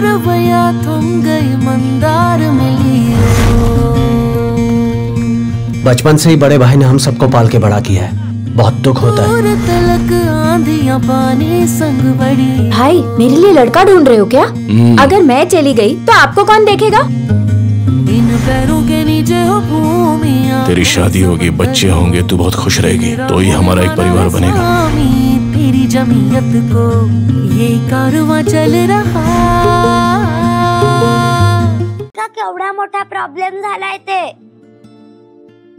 रवैया थम गई मंदार मिली। बचपन से ही बड़े भाई ने हम सबको पाल के बड़ा किया है, बहुत दुख होता है। तलक आंधियां पानी संग बड़ी। भाई मेरे लिए लड़का ढूंढ रहे हो क्या? अगर मैं चली गई तो आपको कौन देखेगा? इन पैरों के नीचे हो भूमियां। तेरी शादी होगी, बच्चे होंगे, तू बहुत खुश रहेगी, तो ही हमारा एक परिवार बनेगा। तेरी जमीयत को ये कारवां चल रहा। का केवढा मोठा प्रॉब्लेम झालाय ते,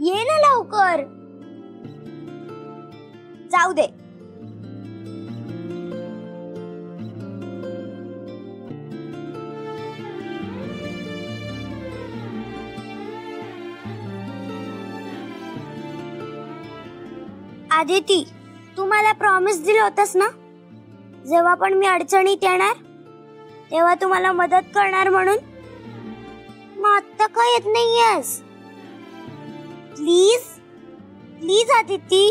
ये ना लवकर। जाऊ दे। आदिती, तू मला प्रॉमिस दिलं होतंस ना, जेव्हा पण मी अडचणीत येणार तेव्हा तू मला मदत करणार म्हणून. मग आता का येत नाहीयेस? Please please Aditi.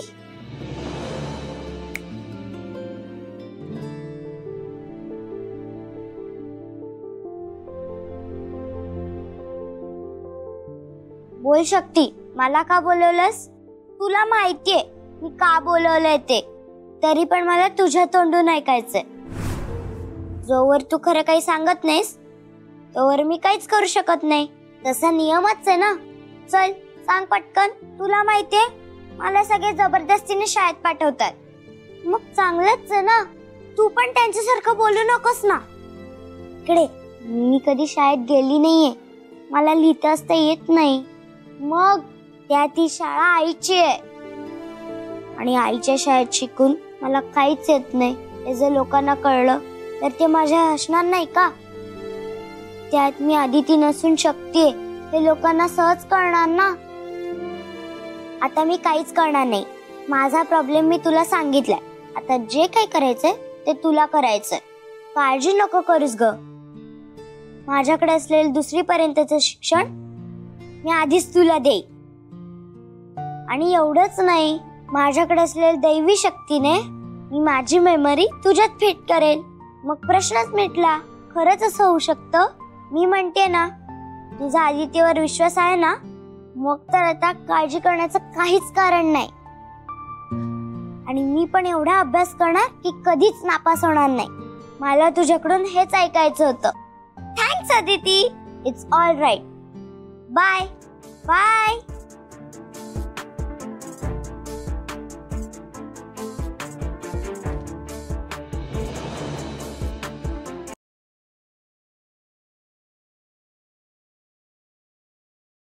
बोल शक्ती, मला का बोलवलंस? तुला माहितीये मी का बोलवलंय ते, तरी पण मला तुझ्या तोंडून ऐकायचंय. जोवर तू खरं काही सांगत नाहीस तोवर मी काहीच करू शकत नाही. तसा नियमच आहे ना. चल सांग पटकन. तुला माहितीये मला सगळे जबरदस्तीने शाळेत पाठवतात. मग चांगलंच आहे ना, तू पण त्यांच्यासारखं बोलू नकोस ना. इकडे मी कधी शाळेत गेली नाहीये, मला लिहिता असता येत नाही. मग त्या ती शाळा आईची आहे आणि आईच्या शाळेत शिकून मला काहीच येत नाही हे जर लोकांना कळलं तर ते माझ्या हसणार नाही का? त्यात मी आदिती नसून शक्ती आहे हे लोकांना सहज कळणार ना. आता मी काहीच करणार नाही. माझा प्रॉब्लेम मी तुला सांगितलाय. आता जे काही करायचंय ते तुला करायचंय. काळजी नको करूस ग. माझ्याकडे असलेलं 2री पर्यंतचं शिक्षण मी आधीच तुला देईन. आणि एवढंच नाही, माझ्याकडे असलेल्या दैवी शक्तीने मी माझी मेमरी तुझ्यात फिट करेल. मग प्रश्नच मिटला. खरंच असं होऊ शकतं. मी म्हणते ना, तुझा आदित्यवर विश्वास आहे ना, मग तर आता काळजी करण्याचं काहीच कारण नाही. आणि मी पण एवढा अभ्यास करणार की कधीच नापास होणार नाही. मला तुझ्याकडून हेच ऐकायचं होतं. Thanks Aditi. It's all right. Bye bye.